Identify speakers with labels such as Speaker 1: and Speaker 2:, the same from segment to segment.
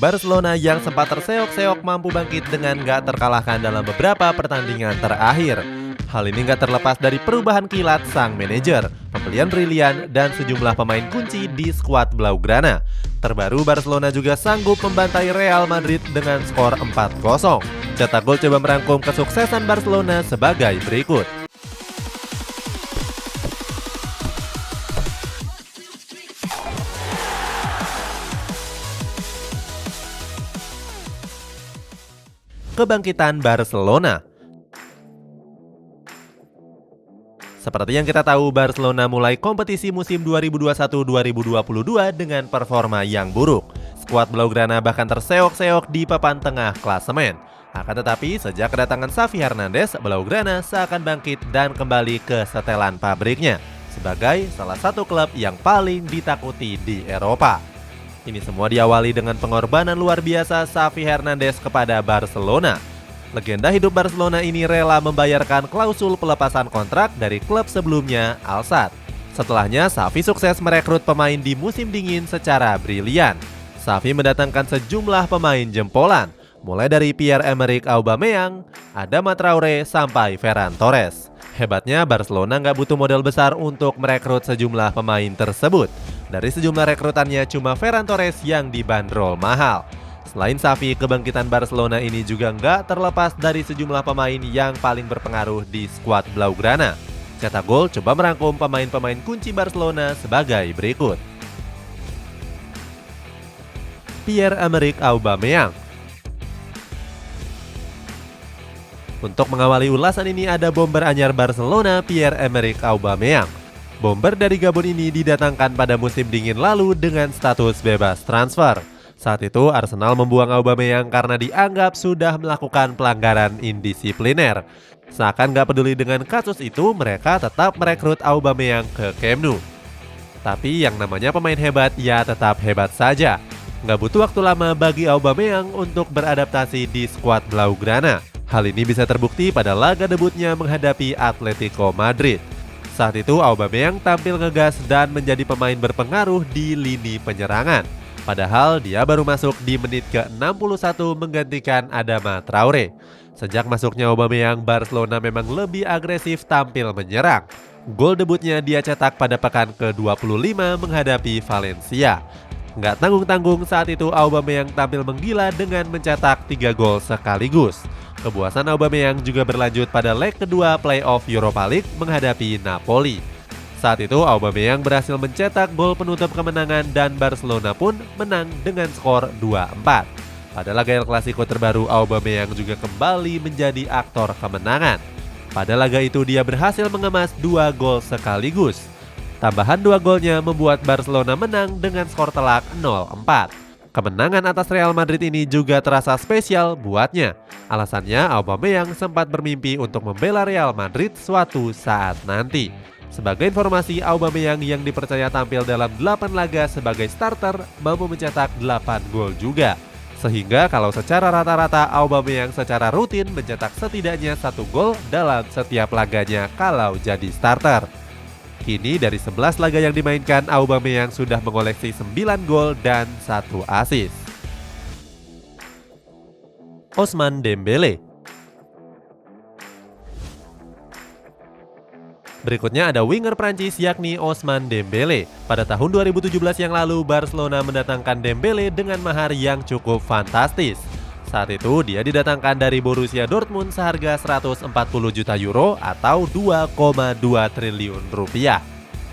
Speaker 1: Barcelona yang sempat terseok-seok mampu bangkit dengan gak terkalahkan dalam beberapa pertandingan terakhir. Hal ini gak terlepas dari perubahan kilat sang manajer, pembelian brilian, dan sejumlah pemain kunci di skuad Blaugrana. Terbaru, Barcelona juga sanggup membantai Real Madrid dengan skor 4-0. Cetak Gol coba merangkum kesuksesan Barcelona sebagai berikut. Kebangkitan Barcelona. Seperti yang kita tahu, Barcelona mulai kompetisi musim 2021-2022 dengan performa yang buruk. Skuad Blaugrana bahkan terseok-seok di papan tengah klasemen. Akan tetapi, sejak kedatangan Xavi Hernandez, Blaugrana seakan bangkit dan kembali ke setelan pabriknya sebagai salah satu klub yang paling ditakuti di Eropa. Ini semua diawali dengan pengorbanan luar biasa Xavi Hernandez kepada Barcelona. Legenda hidup Barcelona ini rela membayarkan klausul pelepasan kontrak dari klub sebelumnya, Al Sadd. Setelahnya, Xavi sukses merekrut pemain di musim dingin secara brilian. Xavi mendatangkan sejumlah pemain jempolan, mulai dari Pierre-Emerick Aubameyang, Adama Traoré, sampai Ferran Torres. Hebatnya, Barcelona nggak butuh modal besar untuk merekrut sejumlah pemain tersebut. Dari sejumlah rekrutannya, cuma Ferran Torres yang dibanderol mahal. Selain Xavi, kebangkitan Barcelona ini juga nggak terlepas dari sejumlah pemain yang paling berpengaruh di skuad Blaugrana. Cetak Gol coba merangkum pemain-pemain kunci Barcelona sebagai berikut. Pierre-Emerick Aubameyang. Untuk mengawali ulasan ini ada bomber anyar Barcelona, Pierre-Emerick Aubameyang. Bomber dari Gabon ini didatangkan pada musim dingin lalu dengan status bebas transfer. Saat itu Arsenal membuang Aubameyang karena dianggap sudah melakukan pelanggaran indisipliner. Seakan gak peduli dengan kasus itu, mereka tetap merekrut Aubameyang ke Camp Nou. Tapi yang namanya pemain hebat ya tetap hebat saja. Gak butuh waktu lama bagi Aubameyang untuk beradaptasi di skuad Blaugrana. Hal ini bisa terbukti pada laga debutnya menghadapi Atletico Madrid. Saat itu Aubameyang tampil ngegas dan menjadi pemain berpengaruh di lini penyerangan. Padahal dia baru masuk di menit ke-61 menggantikan Adama Traoré. Sejak masuknya Aubameyang, Barcelona memang lebih agresif tampil menyerang. Gol debutnya dia cetak pada pekan ke-25 menghadapi Valencia. Nggak tanggung-tanggung saat itu Aubameyang tampil menggila dengan mencetak 3 gol sekaligus. Kepuasan Aubameyang juga berlanjut pada leg kedua playoff Europa League menghadapi Napoli. Saat itu Aubameyang berhasil mencetak gol penutup kemenangan dan Barcelona pun menang dengan skor 2-4. Pada laga El Clasico terbaru, Aubameyang juga kembali menjadi aktor kemenangan. Pada laga itu dia berhasil mengemas 2 gol sekaligus. Tambahan 2 golnya membuat Barcelona menang dengan skor telak 0-4. Kemenangan atas Real Madrid ini juga terasa spesial buatnya. Alasannya, Aubameyang sempat bermimpi untuk membela Real Madrid suatu saat nanti. Sebagai informasi, Aubameyang yang dipercaya tampil dalam 8 laga sebagai starter mampu mencetak 8 gol juga. Sehingga kalau secara rata-rata Aubameyang secara rutin mencetak setidaknya 1 gol dalam setiap laganya kalau jadi starter. Kini dari 11 laga yang dimainkan, Aubameyang sudah mengoleksi 9 gol dan 1 assist. Ousmane Dembélé. Berikutnya ada winger Prancis yakni Ousmane Dembélé. Pada tahun 2017 yang lalu, Barcelona mendatangkan Dembélé dengan mahar yang cukup fantastis. Saat itu dia didatangkan dari Borussia Dortmund seharga 140 juta euro atau 2,2 triliun rupiah.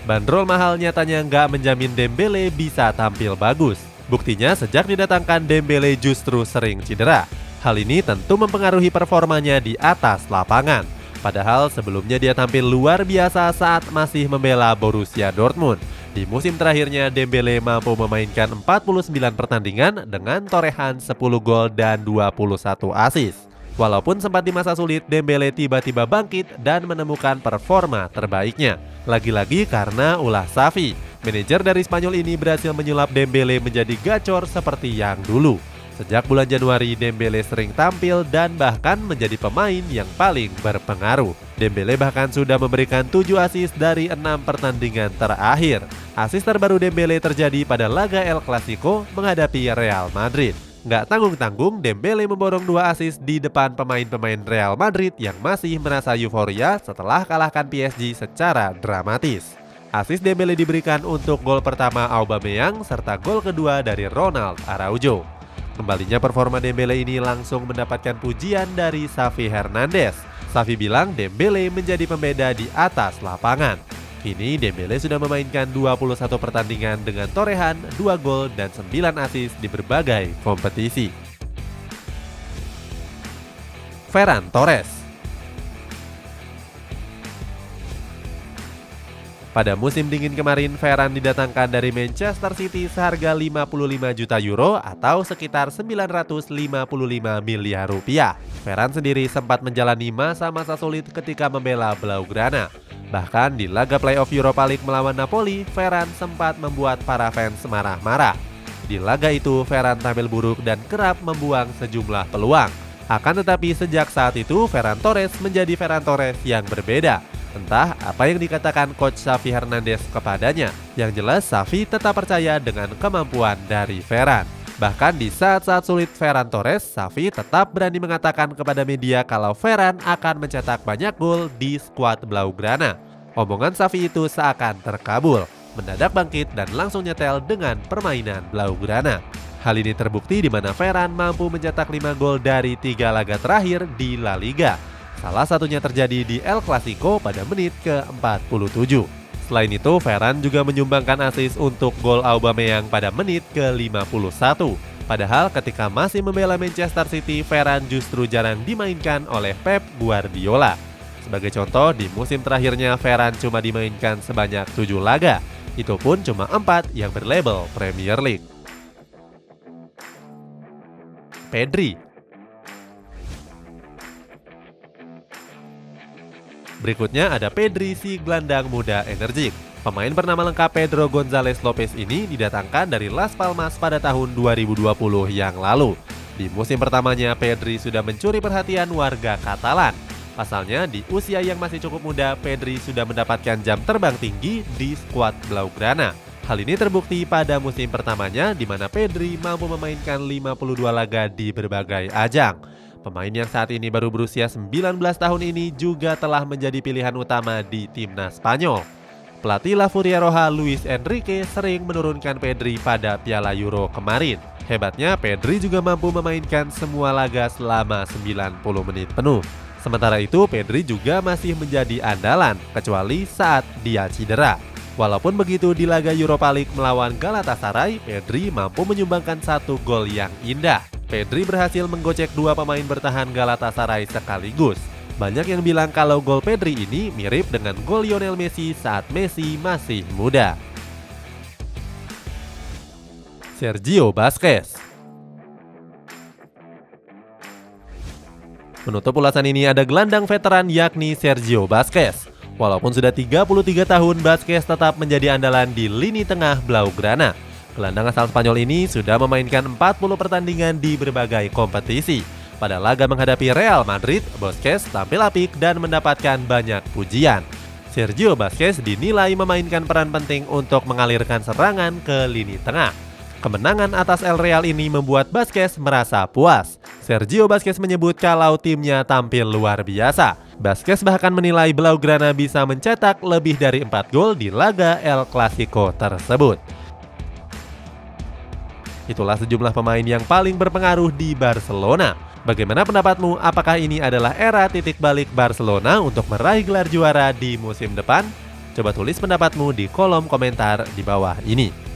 Speaker 1: Bandrol mahal nyatanya nggak menjamin Dembélé bisa tampil bagus. Buktinya sejak didatangkan Dembélé justru sering cedera. Hal ini tentu mempengaruhi performanya di atas lapangan. Padahal sebelumnya dia tampil luar biasa saat masih membela Borussia Dortmund. Di musim terakhirnya, Dembélé mampu memainkan 49 pertandingan dengan torehan 10 gol dan 21 assist. Walaupun sempat di masa sulit, Dembélé tiba-tiba bangkit dan menemukan performa terbaiknya. Lagi-lagi karena ulah Xavi. Manajer dari Spanyol ini berhasil menyulap Dembélé menjadi gacor seperti yang dulu. Sejak bulan Januari, Dembélé sering tampil dan bahkan menjadi pemain yang paling berpengaruh. Dembélé bahkan sudah memberikan 7 assist dari 6 pertandingan terakhir. Assist terbaru Dembélé terjadi pada laga El Clasico menghadapi Real Madrid. Nggak tanggung-tanggung, Dembele memborong 2 assist di depan pemain-pemain Real Madrid yang masih merasa euforia setelah kalahkan PSG secara dramatis. Assist Dembele diberikan untuk gol pertama Aubameyang serta gol kedua dari Ronald Araujo. Kembalinya performa Dembele ini langsung mendapatkan pujian dari Xavi Hernandez. Xavi bilang Dembele menjadi pembeda di atas lapangan. Kini Dembele sudah memainkan 21 pertandingan dengan torehan 2 gol dan 9 assist di berbagai kompetisi. Ferran Torres. Pada musim dingin kemarin, Ferran didatangkan dari Manchester City seharga 55 juta euro atau sekitar 955 miliar rupiah. Ferran sendiri sempat menjalani masa-masa sulit ketika membela Blaugrana. Bahkan di laga playoff Europa League melawan Napoli, Ferran sempat membuat para fans marah-marah. Di laga itu, Ferran tampil buruk dan kerap membuang sejumlah peluang. Akan tetapi sejak saat itu, Ferran Torres menjadi Ferran Torres yang berbeda. Entah apa yang dikatakan coach Xavi Hernandez kepadanya. Yang jelas Xavi tetap percaya dengan kemampuan dari Ferran. Bahkan di saat-saat sulit Ferran Torres, Xavi tetap berani mengatakan kepada media kalau Ferran akan mencetak banyak gol di skuad Blaugrana. Omongan Xavi itu seakan terkabul, mendadak bangkit dan langsung nyetel dengan permainan Blaugrana. Hal ini terbukti di mana Ferran mampu mencetak 5 gol dari 3 laga terakhir di La Liga. Salah satunya terjadi di El Clasico pada menit ke-47. Selain itu, Ferran juga menyumbangkan assist untuk gol Aubameyang pada menit ke-51. Padahal ketika masih membela Manchester City, Ferran justru jarang dimainkan oleh Pep Guardiola. Sebagai contoh, di musim terakhirnya Ferran cuma dimainkan sebanyak 7 laga. Itu pun cuma 4 yang berlabel Premier League. Pedri. Berikutnya ada Pedri, si gelandang muda energik. Pemain bernama lengkap Pedro González Lopez ini didatangkan dari Las Palmas pada tahun 2020 yang lalu. Di musim pertamanya, Pedri sudah mencuri perhatian warga Katalan. Pasalnya, di usia yang masih cukup muda, Pedri sudah mendapatkan jam terbang tinggi di skuad Blaugrana. Hal ini terbukti pada musim pertamanya di mana Pedri mampu memainkan 52 laga di berbagai ajang. Pemain yang saat ini baru berusia 19 tahun ini juga telah menjadi pilihan utama di timnas Spanyol. Pelatih La Furia Roja Luis Enrique sering menurunkan Pedri pada Piala Euro kemarin. Hebatnya, Pedri juga mampu memainkan semua laga selama 90 menit penuh. Sementara itu, Pedri juga masih menjadi andalan, kecuali saat dia cedera. Walaupun begitu, di laga Europa League melawan Galatasaray, Pedri mampu menyumbangkan 1 gol yang indah. Pedri berhasil menggocek 2 pemain bertahan Galatasaray sekaligus. Banyak yang bilang kalau gol Pedri ini mirip dengan gol Lionel Messi saat Messi masih muda. Sergio Busquets. Menutup ulasan ini ada gelandang veteran yakni Sergio Busquets. Walaupun sudah 33 tahun, Busquets tetap menjadi andalan di lini tengah Blaugrana. Gelandang asal Spanyol ini sudah memainkan 40 pertandingan di berbagai kompetisi. Pada laga menghadapi Real Madrid, Busquets tampil apik dan mendapatkan banyak pujian. Sergio Busquets dinilai memainkan peran penting untuk mengalirkan serangan ke lini tengah. Kemenangan atas El Real ini membuat Busquets merasa puas. Sergio Busquets menyebut kalau timnya tampil luar biasa. Busquets bahkan menilai Blaugrana bisa mencetak lebih dari 4 gol di laga El Clasico tersebut. Itulah sejumlah pemain yang paling berpengaruh di Barcelona. Bagaimana pendapatmu? Apakah ini adalah era titik balik Barcelona untuk meraih gelar juara di musim depan? Coba tulis pendapatmu di kolom komentar di bawah ini.